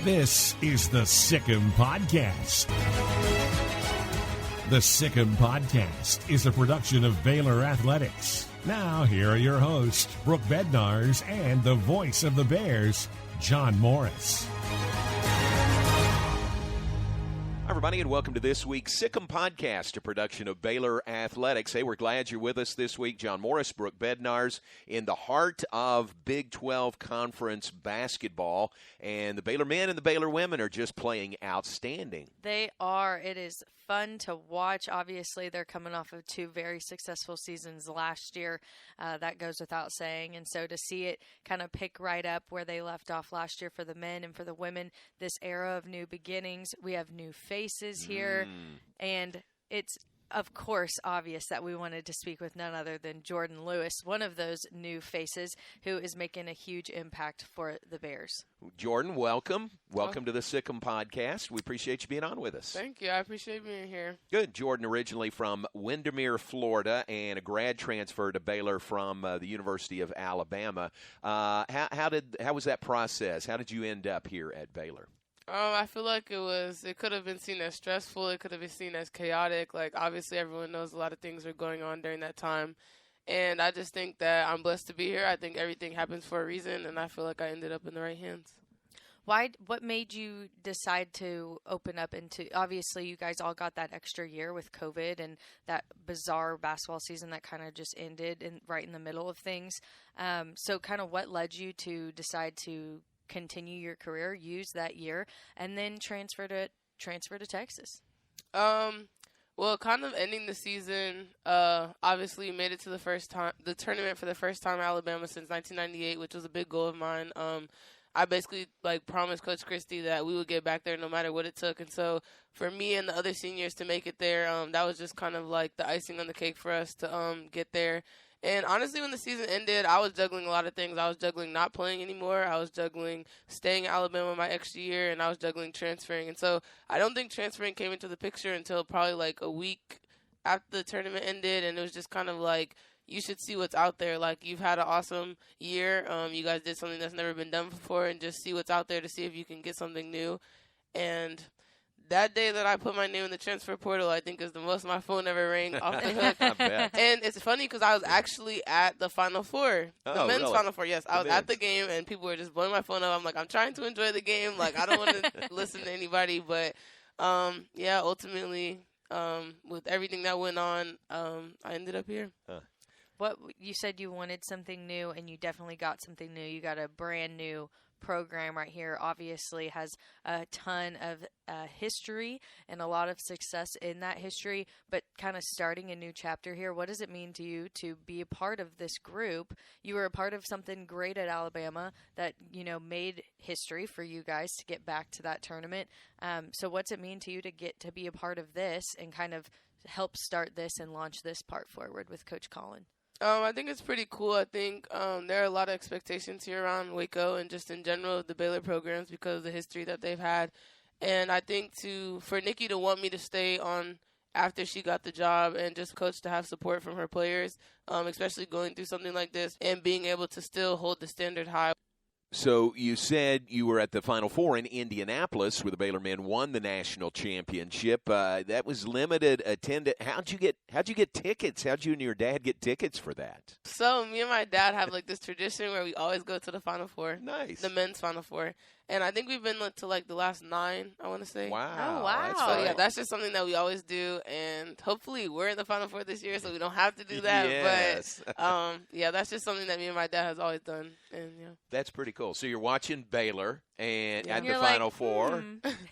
This is the Sic Em Podcast. The Sic Em Podcast is a production of Baylor Athletics. Now, here are your hosts, Brooke Bednarz and the voice of the Bears, John Morris. Hi, everybody, and welcome to this week's Sic Em Podcast, a production of Baylor Athletics. Hey, we're glad you're with us this week. John Morris, Brooke Bednarz, in the heart of Big 12 Conference basketball, and the Baylor men and the Baylor women are just playing outstanding. They are. It is fun to watch. Obviously, they're coming off of two very successful seasons last year. That goes without saying. And so to see it kind of pick right up where they left off last year for the men and for the women, this era of new beginnings, we have new faces here. And it's, of course, obvious that we wanted to speak with none other than Jordan Lewis, one of those new faces who is making a huge impact for the Bears. Jordan, welcome. Welcome to the Sic Em Podcast. We appreciate you being on with us. Thank you. I appreciate being here. Good. Jordan, originally from Windermere, Florida, and a grad transfer to Baylor from the University of Alabama. How was that process? How did you end up here at Baylor? I feel like it could have been seen as stressful. It could have been seen as chaotic. Like, obviously, everyone knows a lot of things are going on during that time. And I just think that I'm blessed to be here. I think everything happens for a reason, and I feel like I ended up in the right hands. What made you decide to open up into, obviously you guys all got that extra year with COVID and that bizarre basketball season that kind of just ended right in the middle of things. So kind of what led you to decide to continue your career, use that year, and then transfer to Texas? Well, kind of ending the season, obviously made it to the tournament for the first time in Alabama since 1998, which was a big goal of mine. I basically promised Coach Christie that we would get back there no matter what it took. And so for me and the other seniors to make it there, that was just kind of like the icing on the cake for us to get there. And honestly, when the season ended, I was juggling a lot of things. I was juggling not playing anymore. I was juggling staying in Alabama my extra year, and I was juggling transferring. And so I don't think transferring came into the picture until probably like a week after the tournament ended. And it was just kind of like, you should see what's out there. Like, you've had an awesome year. You guys did something that's never been done before, and just see what's out there to see if you can get something new. And that day that I put my name in the transfer portal, I think is the most my phone ever rang off the hook. I bet. And it's funny because I was actually at the Final Four, the men's really? Final Four. Yes, I was at the game, and people were just blowing my phone up. I'm like, I'm trying to enjoy the game. Like, I don't want to listen to anybody. But, ultimately, with everything that went on, I ended up here. What you said you wanted something new, and you definitely got something new. You got a brand new program right here. Obviously has a ton of history and a lot of success in that history, but kind of starting a new chapter here. What does it mean to you to be a part of this group? You were a part of something great at Alabama that, made history for you guys to get back to that tournament. So what's it mean to you to get to be a part of this and kind of help start this and launch this part forward with Coach Colin? I think it's pretty cool. I think there are a lot of expectations here around Waco and just in general of the Baylor programs because of the history that they've had. And I think for Nikki to want me to stay on after she got the job and just coach to have support from her players, especially going through something like this and being able to still hold the standard high. So you said you were at the Final Four in Indianapolis where the Baylor men won the national championship. That was limited attendance. How'd you get tickets? How'd you and your dad get tickets for that? So me and my dad have this tradition where we always go to the Final Four. Nice. The men's Final Four. And I think we've been to the last 9, I want to say. Wow. Oh, wow. So, yeah, that's just something that we always do. And hopefully we're in the Final Four this year so we don't have to do that. Yes. But, that's just something that me and my dad has always done. And That's pretty cool. So you're watching Baylor and at the you're Final Four.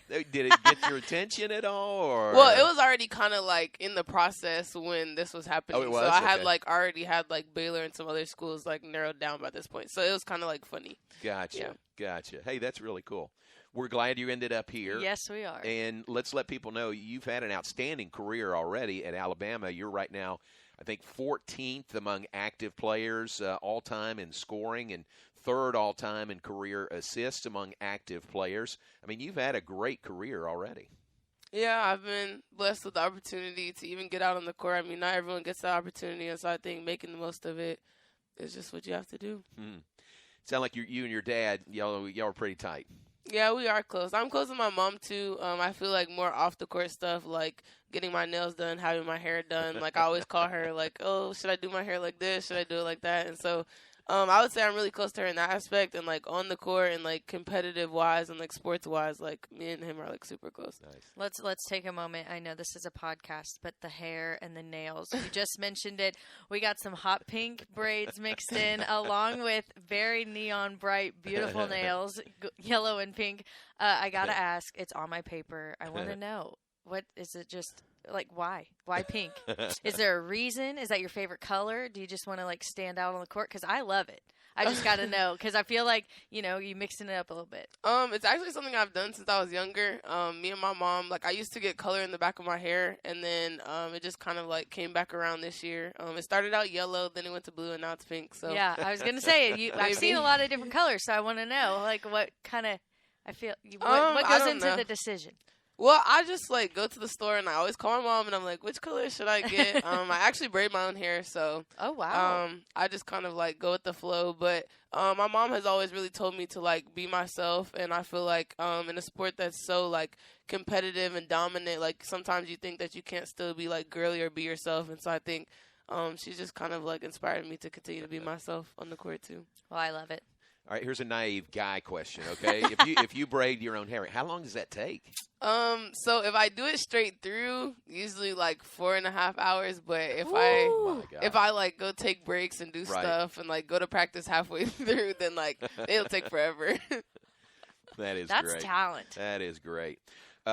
Did it get your attention at all? Or? Well, it was already kind of in the process when this was happening. Oh, it was? So I had Okay. already had Baylor and some other schools narrowed down by this point. So it was kind of funny. Gotcha. Yeah. Gotcha. Hey, that's really cool. We're glad you ended up here. Yes, we are. And let's let people know you've had an outstanding career already at Alabama. You're right now, I think, 14th among active players all-time in scoring and third all-time in career assists among active players. I mean, you've had a great career already. Yeah, I've been blessed with the opportunity to even get out on the court. I mean, not everyone gets the opportunity, and so I think making the most of it is just what you have to do. Sound like you and your dad, y'all are pretty tight. Yeah, we are close. I'm close with my mom, too. I feel like more off-the-court stuff, like getting my nails done, having my hair done. Like, I always call her, like, oh, should I do my hair like this? Should I do it like that? And so I would say I'm really close to her in that aspect. And, like, on the court and, like, competitive-wise and, like, sports-wise, like, me and him are, like, super close. Nice. Let's take a moment. I know this is a podcast, but the hair and the nails, you just mentioned it. We got some hot pink braids mixed in along with very neon bright, beautiful nails, yellow and pink. I got to ask, it's on my paper. I want to know, what is it just, like, why? Why pink? Is there a reason? Is that your favorite color? Do you just want to, like, stand out on the court? Because I love it. I just got to know, because I feel like, you know, you mixing it up a little bit. It's actually something I've done since I was younger. Me and my mom, like, I used to get color in the back of my hair, and then it just kind of, like, came back around this year. It started out yellow, then it went to blue, and now it's pink. So yeah, I was going to say, I've seen a lot of different colors, so I want to know, like, what kind of, what goes into the decision? Well, I just, like, go to the store, and I always call my mom, and I'm like, which color should I get? I actually braid my own hair, so. Oh, wow. I just kind of, like, go with the flow. But my mom has always really told me to, like, be myself, and I feel like in a sport that's so, like, competitive and dominant, like, sometimes you think that you can't still be, like, girly or be yourself. And so I think she's just kind of, like, inspired me to continue to be myself on the court, too. Well, I love it. All right, here's a naive guy question, okay? if you braid your own hair, how long does that take? So if I do it straight through, usually like 4.5 hours. But if I like go take breaks and do stuff and like go to practice halfway through, then like it'll take forever. That's great. That's talent. That is great.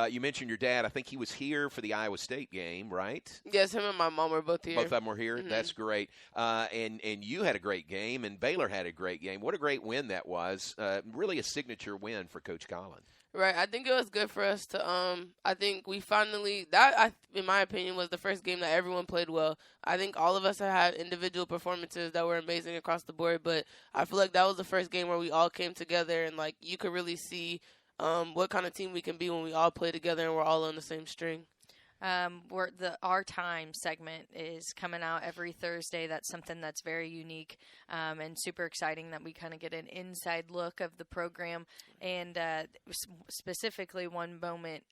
You mentioned your dad. I think he was here for the Iowa State game, right? Yes, him and my mom were both here. Both of them were here? Mm-hmm. That's great. And you had a great game, and Baylor had a great game. What a great win that was. Really a signature win for Coach Collin. Right. I think it was good for us to I think we finally in my opinion was the first game that everyone played well. I think all of us have had individual performances that were amazing across the board, but I feel like that was the first game where we all came together and like you could really see what kind of team we can be when we all play together and we're all on the same string. Our Time segment is coming out every Thursday. That's something that's very unique and super exciting that we kind of get an inside look of the program. And specifically one moment,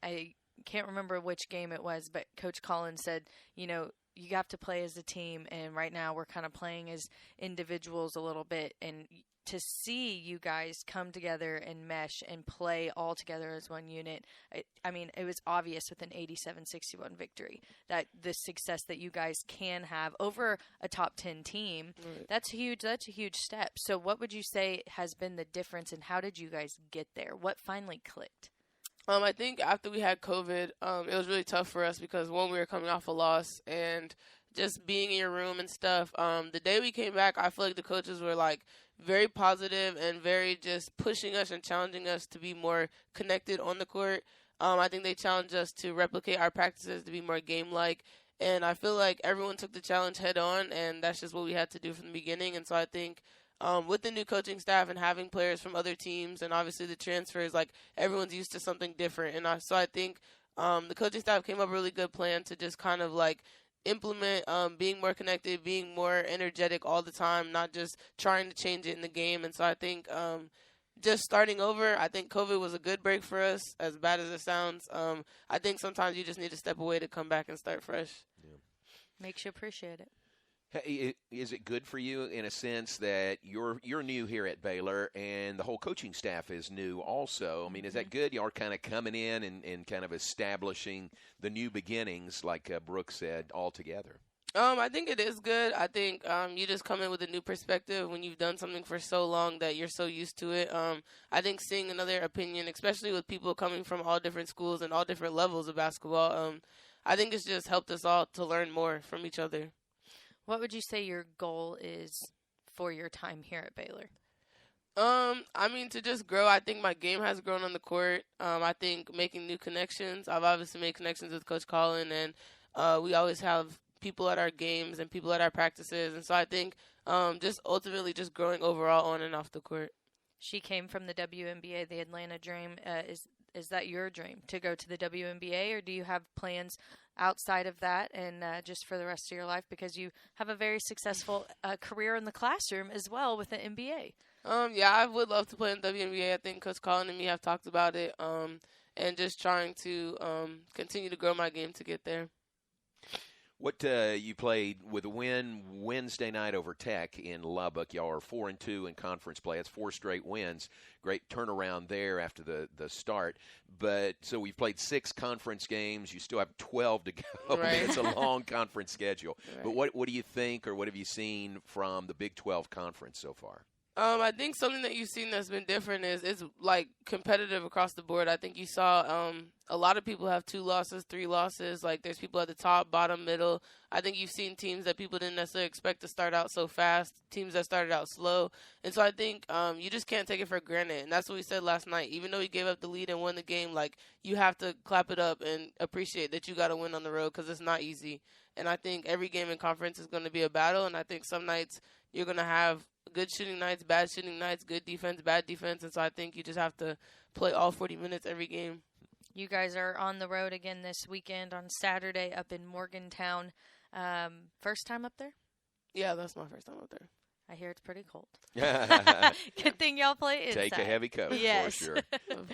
I can't remember which game it was, but Coach Collin said, you know, you have to play as a team. And right now we're kind of playing as individuals a little bit. And to see you guys come together and mesh and play all together as one unit, I mean, it was obvious with an 87-61 victory that the success that you guys can have over a top 10 team, right. That's huge. That's a huge step. So what would you say has been the difference, and how did you guys get there? What finally clicked? I think after we had COVID, it was really tough for us because, one, we were coming off a loss, and just being in your room and stuff. The day we came back, I feel like the coaches were, like, very positive and very just pushing us and challenging us to be more connected on the court. I think they challenged us to replicate our practices to be more game-like. And I feel like everyone took the challenge head on, and that's just what we had to do from the beginning. And so I think with the new coaching staff and having players from other teams and obviously the transfers, like everyone's used to something different. And so I think the coaching staff came up with a really good plan to just kind of like implement being more connected, being more energetic all the time, not just trying to change it in the game. And so I think just starting over, I think COVID was a good break for us, as bad as it sounds. I think sometimes you just need to step away to come back and start fresh. Yeah. Makes you appreciate it. Hey, is it good for you in a sense that you're new here at Baylor and the whole coaching staff is new also? I mean, is that good? You are kind of coming in and kind of establishing the new beginnings, like Brooke said, all together. I think it is good. I think you just come in with a new perspective when you've done something for so long that you're so used to it. I think seeing another opinion, especially with people coming from all different schools and all different levels of basketball, I think it's just helped us all to learn more from each other. What would you say your goal is for your time here at Baylor? I mean, to just grow. I think my game has grown on the court. I think making new connections. I've obviously made connections with Coach Collin, and we always have people at our games and people at our practices. And so I think just ultimately just growing overall on and off the court. She came from the WNBA, the Atlanta Dream. Is that your dream, to go to the WNBA, or do you have plans outside of that and just for the rest of your life, because you have a very successful career in the classroom as well with the NBA? Yeah, I would love to play in WNBA. I think Coach Collin and me have talked about it, and just trying to continue to grow my game to get there. What you played with a win Wednesday night over Tech in Lubbock. Y'all are 4-2 in conference play. That's 4 straight wins. Great turnaround there after the start. But so we've played 6 conference games. You still have 12 to go. Right. It's a long conference schedule. Right. But what do you think, or what have you seen from the Big 12 conference so far? I think something that you've seen that's been different is it's like competitive across the board. I think you saw a lot of people have 2 losses, 3 losses. Like there's people at the top, bottom, middle. I think you've seen teams that people didn't necessarily expect to start out so fast, teams that started out slow. And so I think you just can't take it for granted. And that's what we said last night. Even though you gave up the lead and won the game, like you have to clap it up and appreciate that you got to win on the road because it's not easy. And I think every game in conference is going to be a battle. And I think some nights you're going to have good shooting nights, bad shooting nights, good defense, bad defense. And so I think you just have to play all 40 minutes every game. You guys are on the road again this weekend on Saturday up in Morgantown. First time up there? Yeah, that's my first time up there. I hear it's pretty cold. Good thing y'all play inside. Take a heavy coat, yes. for sure.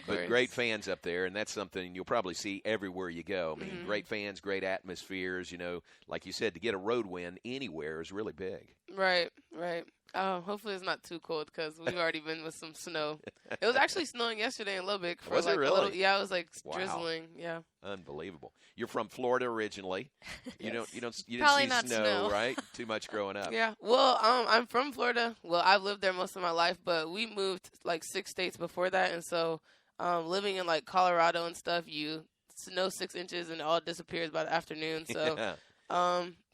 But great fans up there, and that's something you'll probably see everywhere you go. I mean, great fans, great atmospheres. You know, like you said, to get a road win anywhere is really big. Right. Hopefully it's not too cold because we've already been with some snow. It was actually snowing yesterday in Lubbock. Was it really? Yeah, it was like Wow. drizzling. Yeah. Unbelievable. You're from Florida originally. You didn't Probably see not snow, right? Too much growing up. Yeah. Well, I'm from Florida. Well, I've lived there most of my life, but we moved like 6 states before that, and so living in like Colorado and stuff, you snow 6 inches and it all disappears by the afternoon. So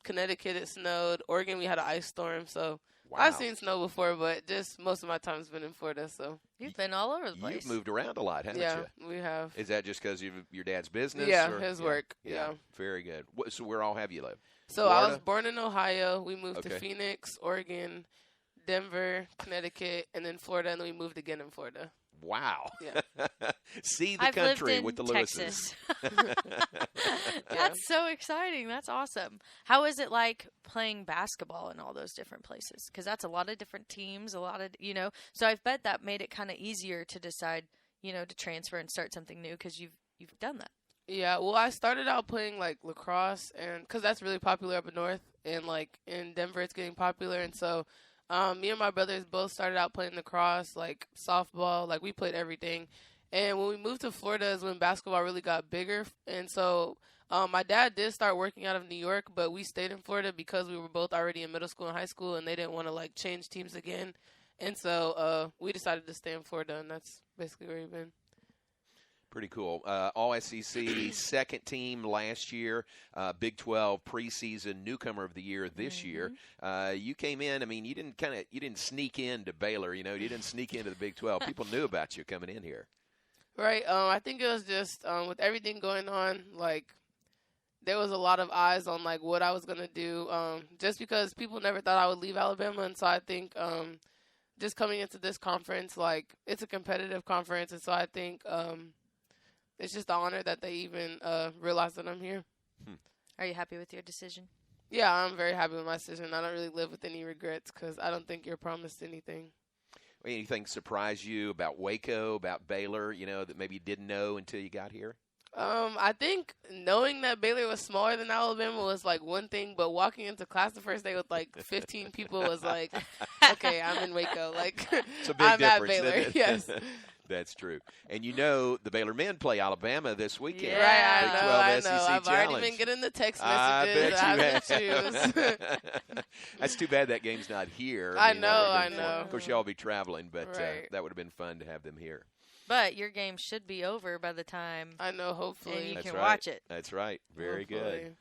Connecticut it snowed. Oregon we had an ice storm. So Wow. I've seen snow before, but just most of my time's been in Florida. So You've been all over the place. You've moved around a lot, haven't yeah, you? we have. Is that just because of your dad's business? Yeah, or? his work. Yeah. Very good. So where all have you lived? So Florida? I was born in Ohio. We moved to Okay. Phoenix, Oregon, Denver, Connecticut, and then Florida, and then we moved again in Florida. Wow. Yeah. See the I've country lived in with the Texas. Lewises. That's so exciting. That's awesome. How is it like playing basketball in all those different places? Because that's a lot of different teams, a lot of, so I bet that made it kind of easier to decide, to transfer and start something new because you've done that. Yeah, well, I started out playing, like, lacrosse, and because that's really popular up in North, and, like, in Denver it's getting popular, and so me and my brothers both started out playing lacrosse, like, softball, like, we played everything, and when we moved to Florida is when basketball really got bigger, and so my dad did start working out of New York, but we stayed in Florida because we were both already in middle school and high school, and they didn't want to, like, change teams again, and so we decided to stay in Florida, and that's basically where we've been. Pretty cool. All SEC second team last year, Big 12 preseason newcomer of the year this year. You came in. I mean, you didn't sneak into Baylor. You didn't sneak into the Big 12. People knew about you coming in here. Right. I think it was just with everything going on, like there was a lot of eyes on like what I was gonna do. Just because people never thought I would leave Alabama, and so I think just coming into this conference, like it's a competitive conference, and so I think. It's just an honor that they even realize that I'm here. Are you happy with your decision? Yeah, I'm very happy with my decision. I don't really live with any regrets because I don't think you're promised anything. Anything surprise you about Waco, about Baylor, that maybe you didn't know until you got here? I think knowing that Baylor was smaller than Alabama was like one thing, but walking into class the first day with like 15 people was like, okay, I'm in Waco. Like, it's a big I'm difference, at Baylor. isn't it? Yes. That's true. And the Baylor men play Alabama this weekend. Yeah. Right, Big 12 I know. SEC I've Challenge. already been getting the text I messages. bet I you have to choose. That's too bad that game's not here. I mean, know, that would've been I fun. know. Of course, y'all will be traveling, but Right. that would have been fun to have them here. But your game should be over by the time I know, hopefully. and you That's can right. watch it. That's right. Very Hopefully. good.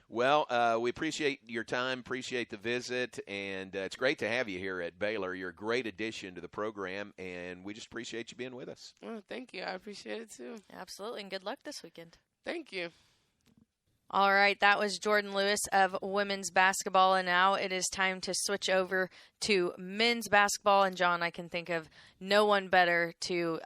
Well, we appreciate your time, appreciate the visit, and it's great to have you here at Baylor. You're a great addition to the program, and we just appreciate you being with us. Well, thank you. I appreciate it, too. Absolutely, and good luck this weekend. Thank you. All right, that was Jordan Lewis of women's basketball, and now it is time to switch over to men's basketball. And John, I can think of no one better to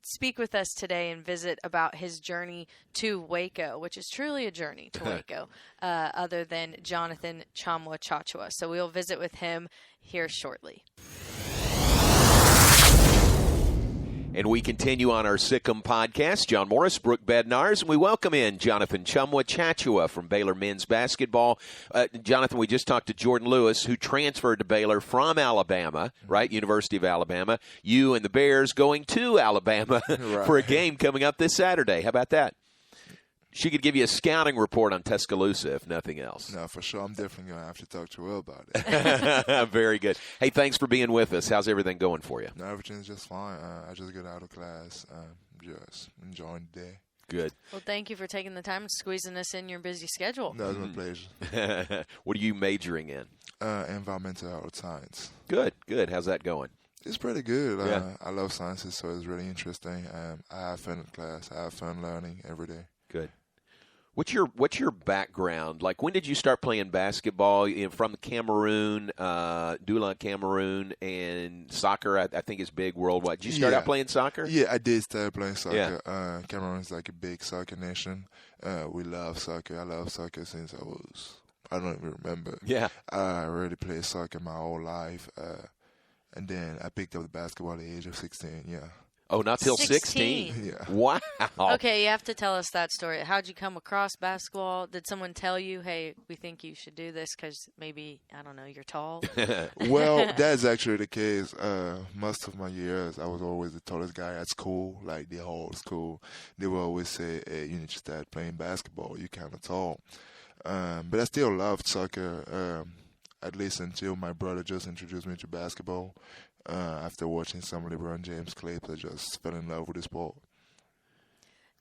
speak with us today and visit about his journey to Waco, which is truly a journey to Waco, other than Jonathan Tchamwa Tchatchoua. So we'll visit with him here shortly. And we continue on our Sic Em Podcast. John Morris, Brooke Bednarz, and we welcome in Jonathan Tchamwa Tchatchoua from Baylor men's basketball. Jonathan, we just talked to Jordan Lewis, who transferred to Baylor from Alabama, right, University of Alabama. You and the Bears going to Alabama for a game coming up this Saturday. How about that? She could give you a scouting report on Tuscaloosa, if nothing else. No, for sure. I'm definitely going to have to talk to her about it. Very good. Hey, thanks for being with us. How's everything going for you? No, everything's just fine. I just got out of class. Just enjoying the day. Good. Well, thank you for taking the time and squeezing us in your busy schedule. No, it's my pleasure. What are you majoring in? Environmental health science. Good, good. How's that going? It's pretty good. Yeah. I love sciences, so it's really interesting. I have fun in class. I have fun learning every day. Good. What's your background? Like, when did you start playing basketball? You know, from Cameroon, Douala, Cameroon, and soccer, I think is big worldwide. Did you start out playing soccer? Yeah, I did start playing soccer. Yeah. Cameroon's like a big soccer nation. We love soccer. I love soccer since I don't even remember. Yeah. I already played soccer my whole life. And then I picked up the basketball at the age of 16, yeah. Oh, not till 16? Yeah. Wow. Okay, you have to tell us that story. How'd you come across basketball? Did someone tell you, hey, we think you should do this because maybe, I don't know, you're tall? Well, that's actually the case. Most of my years, I was always the tallest guy at school, like the whole school. They would always say, hey, you need to start playing basketball. You're kind of tall. But I still loved soccer, at least until my brother just introduced me to basketball. After watching some LeBron James clips, I just fell in love with the sport.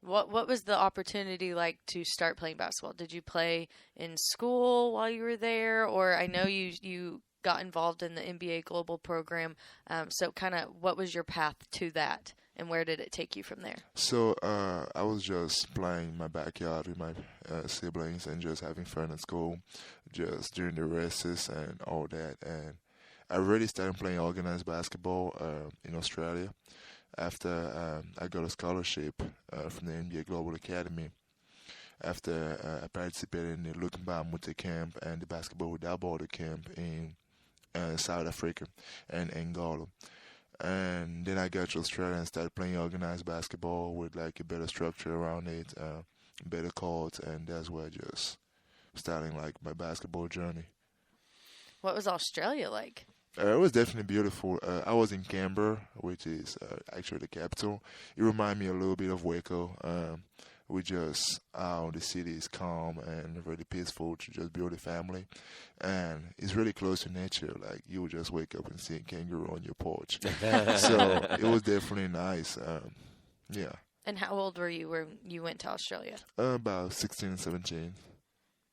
What was the opportunity like to start playing basketball? Did you play in school while you were there? Or I know you got involved in the NBA Global program. So kind of what was your path to that? And where did it take you from there? So I was just playing in my backyard with my siblings and just having fun at school, just during the recess and all that. And I really started playing organized basketball in Australia after I got a scholarship from the NBA Global Academy. After I participated in the Looking Back camp and the Basketball Without Border camp in South Africa and Angola. And then I got to Australia and started playing organized basketball with like a better structure around it, better courts, and that's where I just starting like my basketball journey. What was Australia like? It was definitely beautiful. I was in Canberra, which is actually the capital. It reminded me a little bit of Waco. The city is calm and really peaceful to just build a family. And it's really close to nature. Like, you would just wake up and see a kangaroo on your porch. So it was definitely nice. Yeah. And how old were you when you went to Australia? About 16 and 17.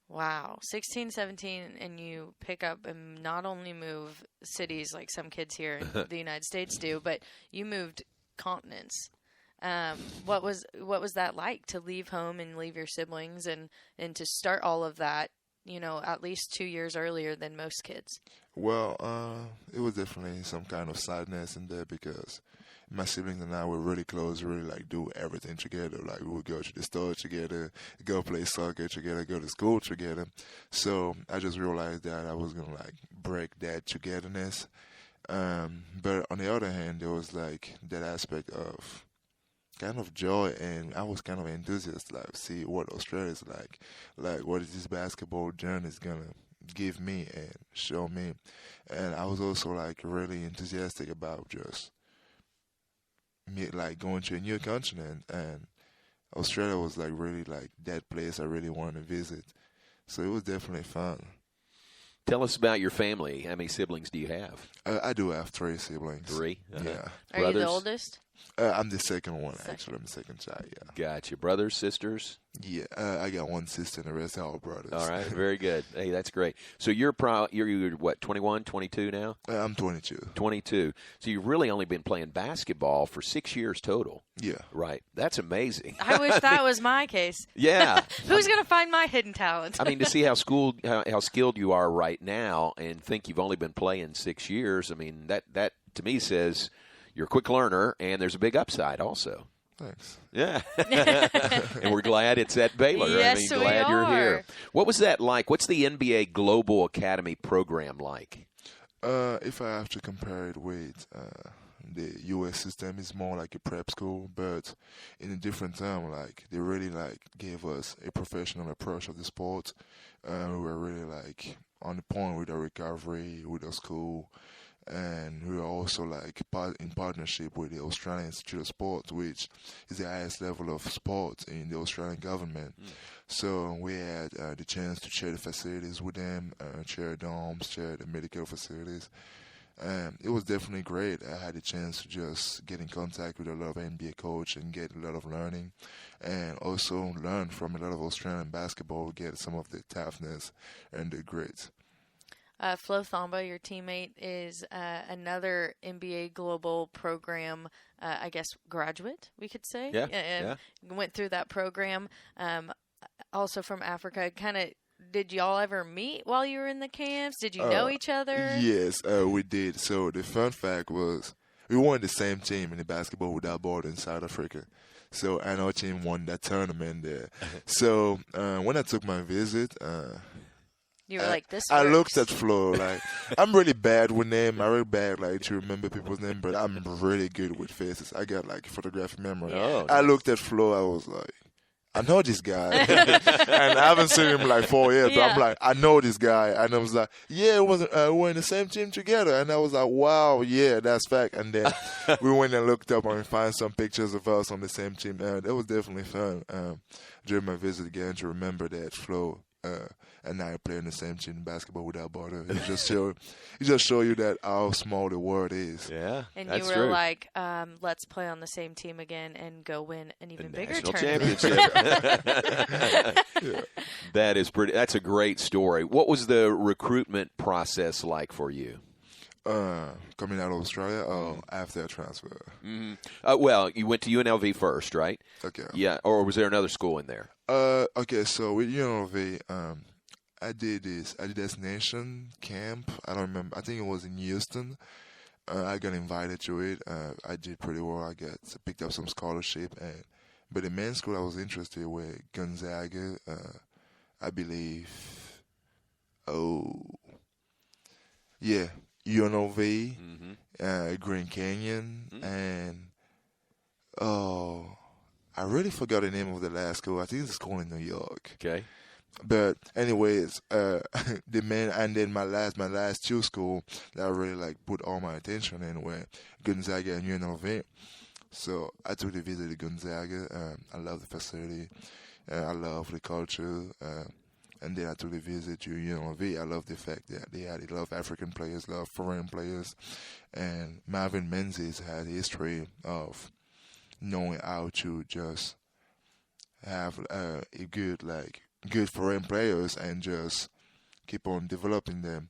Wow. 16, 17, and you pick up and not only move cities like some kids here in the United States do, but you moved continents. What was that like to leave home and leave your siblings and to start all of that, you know, at least 2 years earlier than most kids? Well, it was definitely some kind of sadness in there because my siblings and I were really close, really like do everything together. Like, we would go to the store together, go play soccer together, go to school together. So I just realized that I was going to like break that togetherness. But on the other hand, there was like that aspect of kind of joy, and I was kind of enthusiastic, like, see what Australia's like what is this basketball journey is going to give me and show me. And I was also like really enthusiastic about just like going to a new continent, and Australia was like really like that place I really wanted to visit. So it was definitely fun. Tell us about your family. How many siblings do you have? I do have 3 siblings. 3? Yeah. Are you the oldest? I'm the second one, actually. I'm the second child, yeah. Gotcha. Brothers, sisters? Yeah, I got 1 sister and the rest are all brothers. All right, very good. Hey, that's great. So you're what, 21, 22 now? I'm 22. 22. So you've really only been playing basketball for 6 years total. Yeah. Right. That's amazing. I wish that was my case. Yeah. Who's going to find my hidden talent? I mean, to see how skilled you are right now and think you've only been playing 6 years, I mean, that to me says you're a quick learner and there's a big upside also. Thanks. Yeah. And we're glad it's at Baylor. Yes, glad we you're are. here. What was that like? What's the NBA Global Academy program like? If I have to compare it with the U.S. system is more like a prep school, but in a different term, like they really like gave us a professional approach of the sport. We were really like on the point with our recovery, with our school, and we were also like in partnership with the Australian Institute of Sport, which is the highest level of sport in the Australian government. So we had the chance to share the facilities with them, share dorms, share the medical facilities. It was definitely great. I had the chance to just get in contact with a lot of NBA coach and get a lot of learning, and also learn from a lot of Australian basketball, get some of the toughness and the grit. Flo Thamba, your teammate, is another NBA Global Program, I guess, graduate, we could say. Yeah. Went through that program. Also from Africa. Did y'all ever meet while you were in the camps? Did you know each other? Yes, we did. So the fun fact was we won the same team in the Basketball Without Borders in South Africa. So and our team won that tournament there. So when I took my visit, you were like, this I works. looked at Flo, like, I'm really bad with names. I'm really bad, like, to remember people's names, but I'm really good with faces. I got, like, photographic memory. Oh, I looked at Flo, I was like, I know this guy. And I haven't seen him, like, 4 years, but I'm like, I know this guy. And I was like, yeah, we're in the same team together. And I was like, wow, yeah, that's fact. And then we went and looked up and found some pictures of us on the same team. And it was definitely fun during my visit again to remember that Flo and I play in the same team in Basketball Without Borders. It just show you that how small the world is. Yeah, and that's you were true. like, let's play on the same team again and go win an even bigger National tournament. championship. That is pretty. That's a great story. What was the recruitment process like for you? Coming out of Australia or after a transfer? Well, you went to UNLV first, right? Okay. Yeah, or was there another school in there? Okay, so with UNLV, I did destination camp. I don't remember. I think it was in Houston. I got invited to it. I did pretty well. I picked up some scholarship, but the main school I was interested with, Gonzaga, I believe. UNLV, Grand Canyon, and I really forgot the name of the last school. I think it's a school in New York. Okay. But anyways, the main and then my last two schools that I really like put all my attention in were Gonzaga and UNLV. So I took the visit to Gonzaga. I love the facility. I love the culture. And then I took the visit to UNLV. I love the fact that they had a lot of African players, a lot of foreign players, and Marvin Menzies had a history of knowing how to just have good foreign players and just keep on developing them.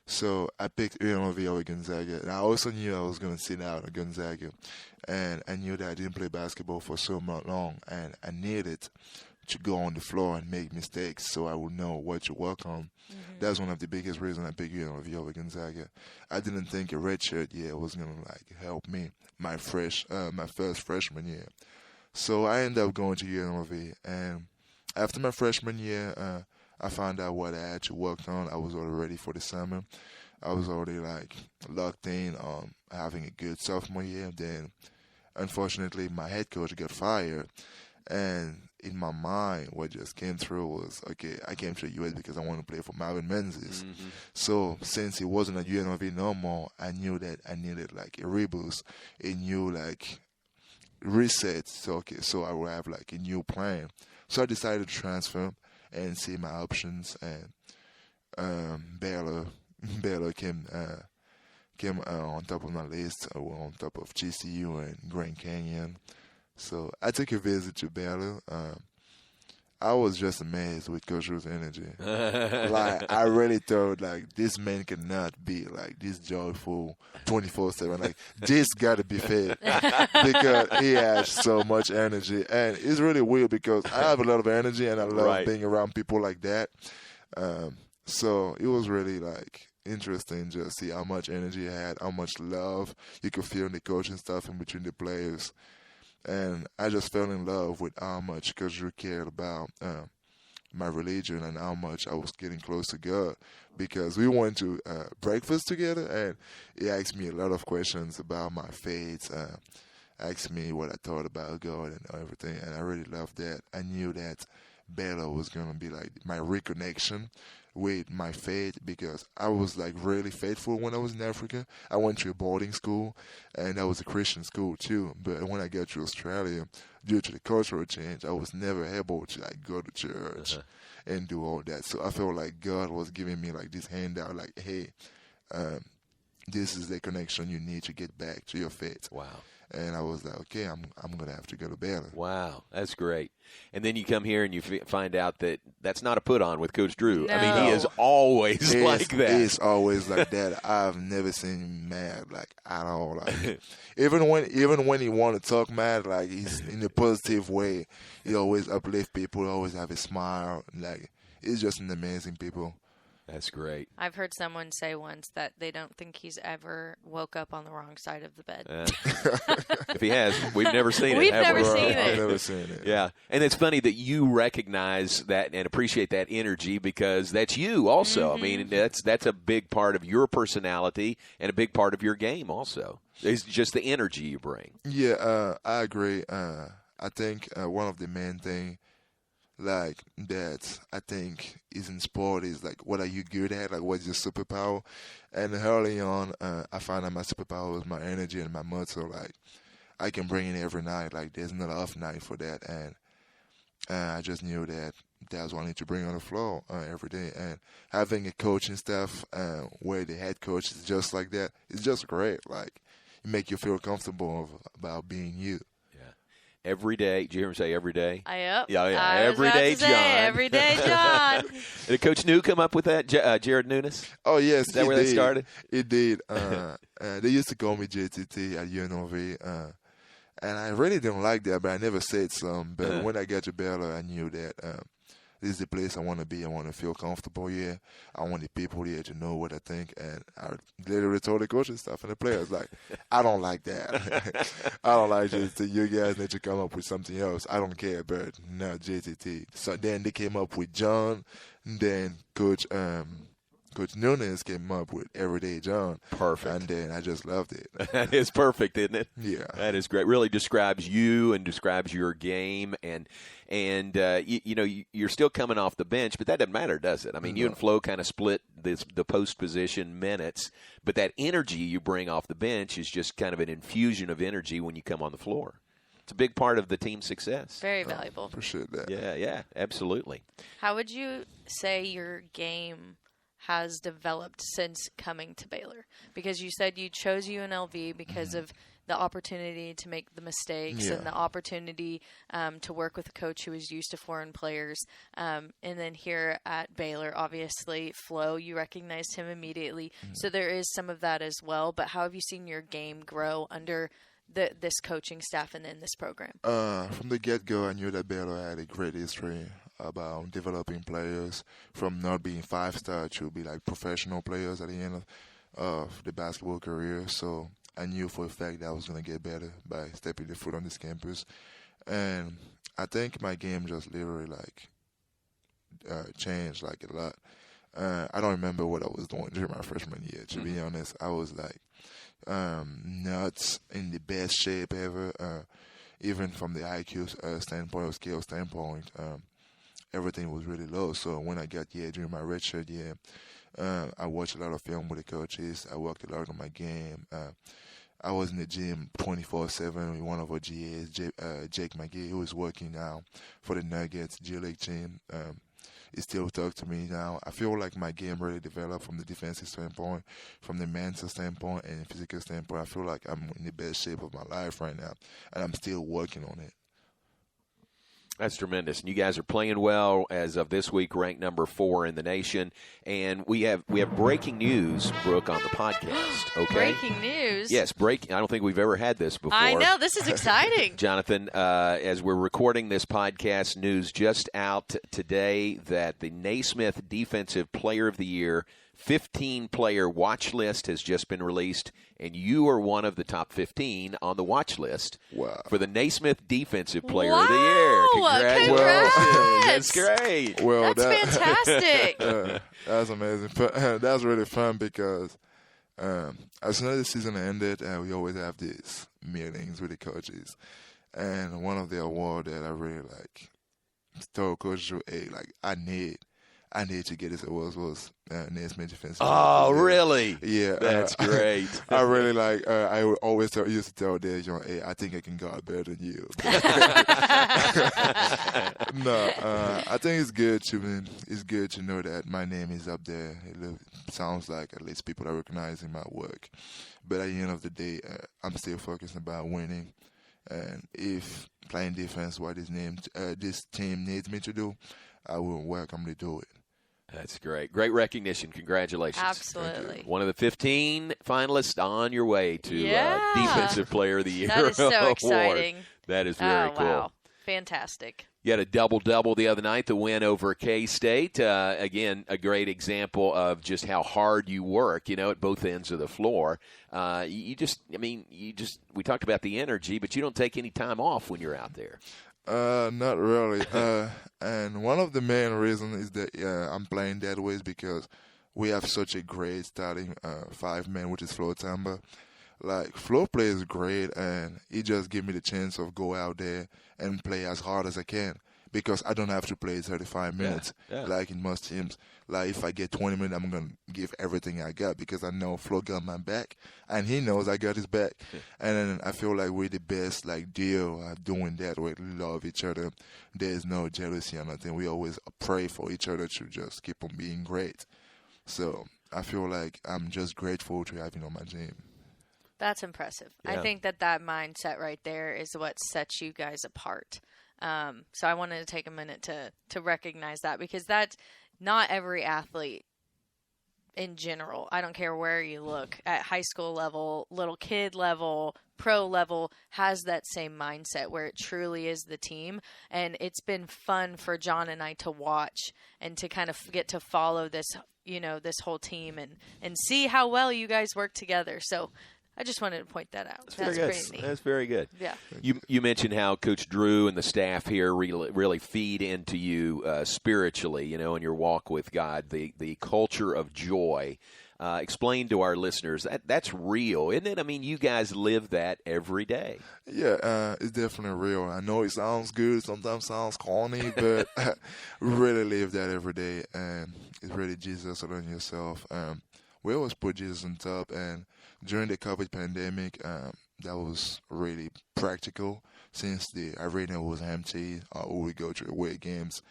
So I picked UNLV over Gonzaga. And I also knew I was going to sit out at Gonzaga. And I knew that I didn't play basketball for so long. And I needed to go on the floor and make mistakes so I would know what to work on. That's one of the biggest reasons I picked UNLV over Gonzaga. I didn't think a redshirt year was going to help me my first freshman year. So I ended up going to UNLV. And after my freshman year, I found out what I had to work on. I was already ready for the summer. I was already locked in on having a good sophomore year. Then, unfortunately, my head coach got fired. And in my mind, what just came through was, okay, I came to the U.S. because I want to play for Marvin Menzies. So since he wasn't at UNLV no more, I knew that I needed a reboost, a new reset. So I would have a new plan. So I decided to transfer and see my options, and Baylor came on top of my list, on top of GCU and Grand Canyon. So I took a visit to Baylor. I was just amazed with Coach Rue's energy. I really thought this man cannot be this joyful 24/7. This got to be fake because he has so much energy, and it's really weird because I have a lot of energy and I love being around people like that. So it was really interesting just to see how much energy he had, how much love you could feel in the coaching stuff in between the players. And I just fell in love with how much Coach Drew cared about my religion and how much I was getting close to God, because we went to breakfast together, and he asked me a lot of questions about my faith, asked me what I thought about God and everything, and I really loved that. I knew that Baylor was going to be like my reconnection with my faith, because I was like really faithful when I was in Africa. I went to a boarding school, and that was a Christian school too. But when I got to Australia, due to the cultural change, I was never able to like go to church and do all that. So I felt like God was giving me like this handout, like, hey, this is the connection you need to get back to your faith. Wow. And I was like, okay, I'm going to have to go to Baylor. Wow, that's great. And then you come here and you find out that that's not a put-on with Coach Drew. No. I mean, he is always like that. He's always like that. I've never seen him mad, like, at all. Like, even when he want to talk mad, like, he's in a positive way. He always uplift people, always have a smile. Like, he's just an amazing people. That's great. I've heard someone say once that they don't think he's ever woke up on the wrong side of the bed. If he has, we've never seen it. We've never seen it. I've never seen it. Yeah, and it's funny that you recognize that and appreciate that energy, because that's you also. Mm-hmm. I mean, that's a big part of your personality and a big part of your game also. It's just the energy you bring. Yeah, I agree. I think one of the main thing, like, that I think is in sport is, like, what are you good at? Like, what's your superpower? And early on, I found that my superpower was my energy and my muscle. Like, I can bring it every night. Like, there's not an off night for that. And I just knew that that's what I need to bring on the floor every day. And having a coaching staff where the head coach is just like that, it's just great. Like, it make you feel comfortable about being you. Every day. Did you hear him say every day? Yeah. Every day, John. Every day, John. Did Coach New come up with that, Jared Nunes? Oh, yes. Is that where they started? It did. They used to call me JTT at UNLV. And I really didn't like that, but I never said something. But when I got to Baylor, I knew that this is the place I want to be. I want to feel comfortable here. I want the people here to know what I think. And I literally told the coaching staff and the players, like, I don't like that. I don't like JTT. You guys need to come up with something else. I don't care, but no, JTT. So then they came up with John. Then Coach Nunes came up with Everyday John. Perfect. And then I just loved it. That is perfect, isn't it? Yeah. That is great. Really describes you and describes your game. And you're still coming off the bench, but that doesn't matter, does it? I mean, you and Flo kind of split the post position minutes, but that energy you bring off the bench is just kind of an infusion of energy when you come on the floor. It's a big part of the team's success. Very valuable. Appreciate that. Yeah, absolutely. How would you say your game has developed since coming to Baylor? Because you said you chose UNLV because of the opportunity to make the mistakes and the opportunity to work with a coach who is used to foreign players. And then here at Baylor, obviously, Flo, you recognized him immediately. So there is some of that as well. But how have you seen your game grow under this coaching staff and in this program? From the get-go, I knew that Baylor had a great history about developing players from not being five-star to be like professional players at the end of the basketball career. So I knew for a fact that I was going to get better by stepping the foot on this campus. And I think my game just literally like changed like a lot. I don't remember what I was doing during my freshman year, to be honest. I was like not in the best shape ever, even from the IQ standpoint or skill standpoint. Everything was really low. So when I got here during my redshirt year, I watched a lot of film with the coaches. I worked a lot on my game. I was in the gym 24/7 with one of our GAs, Jake McGee, who is working now for the Nuggets G League team. He still talks to me now. I feel like my game really developed from the defensive standpoint, from the mental standpoint, and physical standpoint. I feel like I'm in the best shape of my life right now, and I'm still working on it. That's tremendous. And you guys are playing well as of this week, ranked number 4 in the nation. And we have breaking news, Brooke, on the podcast. Okay. Breaking news? Yes, breaking. I don't think we've ever had this before. I know. This is exciting. Jonathan, as we're recording this podcast, news just out today that the Naismith Defensive Player of the Year 15-player watch list has just been released, and you are one of the top 15 on the watch list for the Naismith Defensive Player of the Year. Congratulations. That's great. Well, that's fantastic. That's amazing. That's really fun because as soon as the season ended, we always have these meetings with the coaches. And one of the awards that I really told Coach Drew, hey, I need to get this award was Naismith Defensive. Oh, really? Yeah. That's great. I really I always used to tell Dad, hey, I think I can guard better than you. No, I think it's good to know that my name is up there. It sounds like at least people are recognizing my work. But at the end of the day, I'm still focused about winning. And if playing defense, what this team needs me to do, I will welcome to do it. That's great. Great recognition. Congratulations. Absolutely. One of the 15 finalists on your way to Defensive Player of the Year. That is so award. exciting. That is very cool. Wow. Fantastic. You had a double-double the other night, the win over K-State. Again, a great example of just how hard you work, at both ends of the floor. We talked about the energy, but you don't take any time off when you're out there. Not really. And one of the main reasons is that I'm playing that way is because we have such a great starting 5-man, which is Flo Tamba. Flo plays great, and he just give me the chance of go out there and play as hard as I can because I don't have to play 35 minutes like in most teams. If I get 20 minutes, I'm going to give everything I got because I know Flo got my back, and he knows I got his back. And then I feel like we're the best deal doing that. We love each other. There's no jealousy or nothing. We always pray for each other to just keep on being great. So I feel like I'm just grateful to have him on my team. That's impressive. Yeah. I think that mindset right there is what sets you guys apart. So I wanted to take a minute to recognize that because that's not every athlete in general. I don't care where you look at high school level, little kid level, pro level has that same mindset where it truly is the team. And it's been fun for John and I to watch and to kind of get to follow this, this whole team and see how well you guys work together. So I just wanted to point that out. That's pretty neat. That's very good. Yeah. You mentioned how Coach Drew and the staff here really feed into you spiritually, in your walk with God, the culture of joy. Explain to our listeners that's real, isn't it? I mean, you guys live that every day. Yeah, it's definitely real. I know it sounds good, sometimes sounds corny, but we really live that every day, and it's really Jesus on yourself. We always put Jesus on top, and during the COVID pandemic, that was really practical since the arena was empty or we go to away games.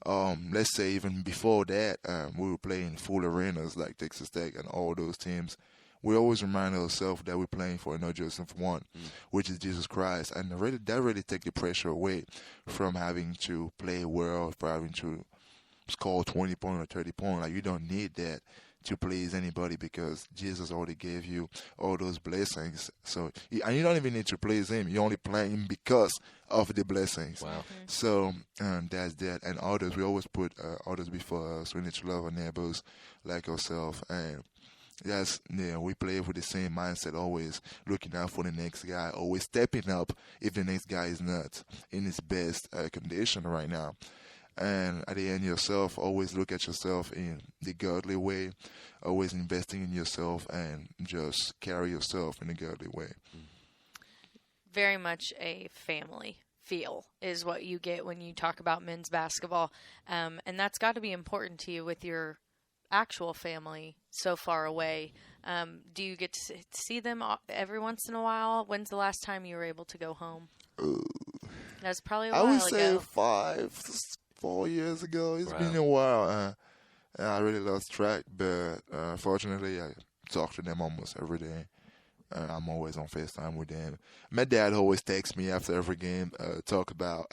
Let's say even before that, we were playing full arenas like Texas Tech and all those teams. We always remind ourselves that we're playing for not just for one, which is Jesus Christ. And that really takes the pressure away from having to play well, for having to score 20 points or 30 points. You don't need that to please anybody because Jesus already gave you all those blessings. So, and you don't even need to please him. You only play him because of the blessings. Wow. So that's that. And others, we always put others before us. We need to love our neighbors like ourselves. And we play with the same mindset, always looking out for the next guy, always stepping up if the next guy is not in his best condition right now. And at the end, yourself, always look at yourself in the godly way, always investing in yourself and just carry yourself in a godly way. Very much a family feel is what you get when you talk about men's basketball. And that's got to be important to you with your actual family so far away. Do you get to see them every once in a while? When's the last time you were able to go home? That's probably a while ago. I would say 4 years ago. It's been a while. I really lost track, but fortunately, I talk to them almost every day. I'm always on FaceTime with them. My dad always texts me after every game, talk about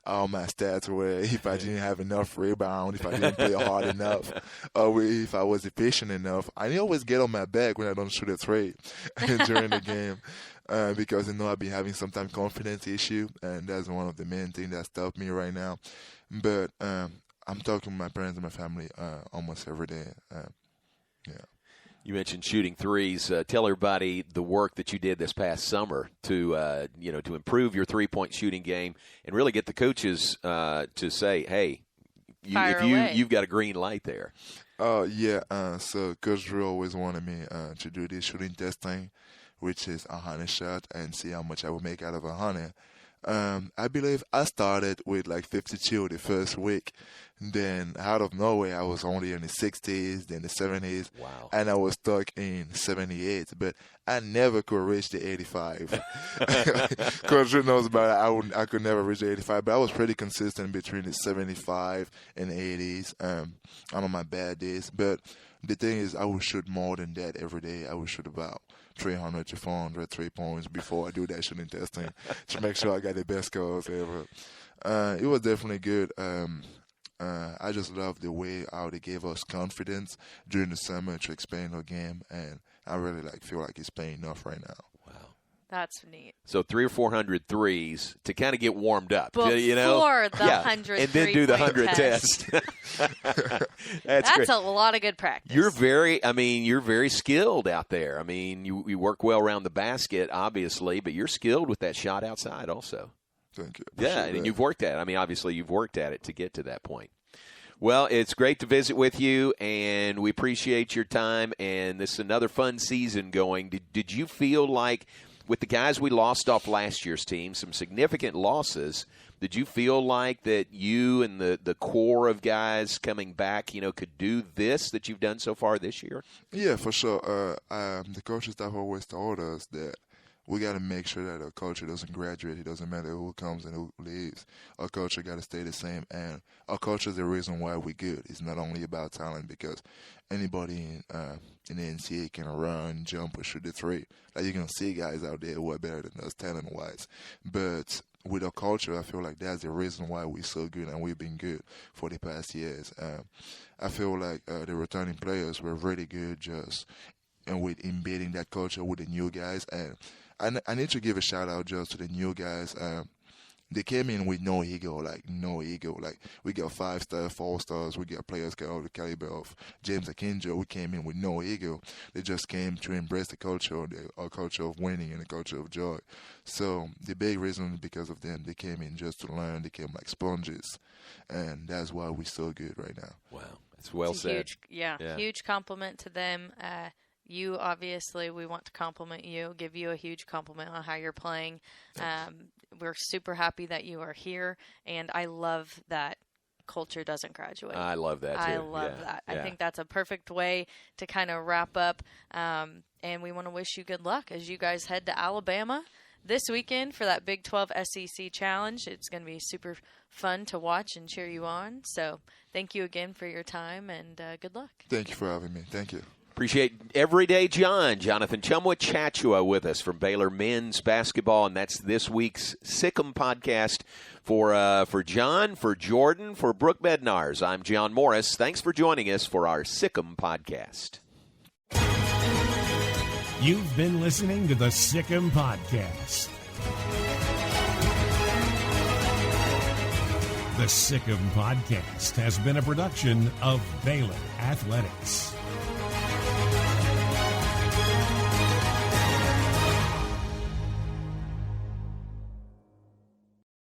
all my stats, where if I didn't have enough rebound, if I didn't play hard enough, or if I was efficient enough. I always get on my back when I don't shoot a three during the game. Because I've been having sometimes confidence issue, and that's one of the main things that stopped me right now. But I'm talking to my parents and my family almost every day. Yeah. You mentioned shooting threes. Tell everybody the work that you did this past summer to to improve your 3-point shooting game and really get the coaches to say, "Hey, you've got a green light there." So Coach Drew always wanted me to do this shooting testing, which is 100 shot, and see how much I would make out of 100. I believe I started with like 52 the first week. Then out of nowhere, I was only in the 60s, then the 70s. Wow. And I was stuck in 78. But I never could reach the 85. Coach Drew knows about it. I could never reach the 85. But I was pretty consistent between the 75 and 80s. I'm on my bad days. But the thing is, I would shoot more than that every day. I would shoot about 300 to 400 3-points before I do that shooting testing to make sure I got the best scores ever. It was definitely good. I just love the way how they gave us confidence during the summer to expand our game, and I really feel like it's paying off right now. Wow, that's neat. So 300 or 400 threes to kind of get warmed up, before the 100, and then do the 100 test. That's a lot of good practice. You're very skilled out there. I mean, you work well around the basket, obviously, but you're skilled with that shot outside also. Thank you. Yeah, and you've worked at it. I mean, obviously, you've worked at it to get to that point. Well, it's great to visit with you, and we appreciate your time, and this is another fun season going. Did you feel like, with the guys we lost off last year's team, some significant losses, did you feel like that you and the core of guys coming back, could do this that you've done so far this year? Yeah, for sure. The coaching staff always told us that we got to make sure that our culture doesn't graduate. It doesn't matter who comes and who leaves. Our culture got to stay the same. And our culture is the reason why we're good. It's not only about talent, because anybody in the NCAA can run, jump, or shoot the three. Like, you're going to see guys out there who are better than us talent-wise. But with our culture, I feel like that's the reason why we're so good, and we've been good for the past years. I feel like the returning players were really good and with embedding that culture with the new guys. And I need to give a shout-out just to the new guys. They came in with no ego. Like, we got 5-star, 4-stars. We got players of the caliber of James Akinjo. We came in with no ego. They just came to embrace the culture, our culture of winning and the culture of joy. So the big reason because of them, they came in just to learn. They came like sponges. And that's why we're so good right now. Wow. That's well said. Huge compliment to them. You, obviously, we want to compliment you, give you a huge compliment on how you're playing. We're super happy that you are here, and I love that culture doesn't graduate. I love that, too. I love that. Yeah. I think that's a perfect way to kind of wrap up, and we want to wish you good luck as you guys head to Alabama this weekend for that Big 12 SEC Challenge. It's going to be super fun to watch and cheer you on. So thank you again for your time, and good luck. Thank you for having me. Thank you. Appreciate Everyday Jonathan Tchamwa Tchatchoua with us from Baylor men's basketball, and that's this week's Sic Em Podcast for John, for Jordan, for Brooke Bednarz. I'm John Morris. Thanks for joining us for our Sic Em Podcast. You've been listening to the Sic Em Podcast. The Sic Em Podcast has been a production of Baylor Athletics.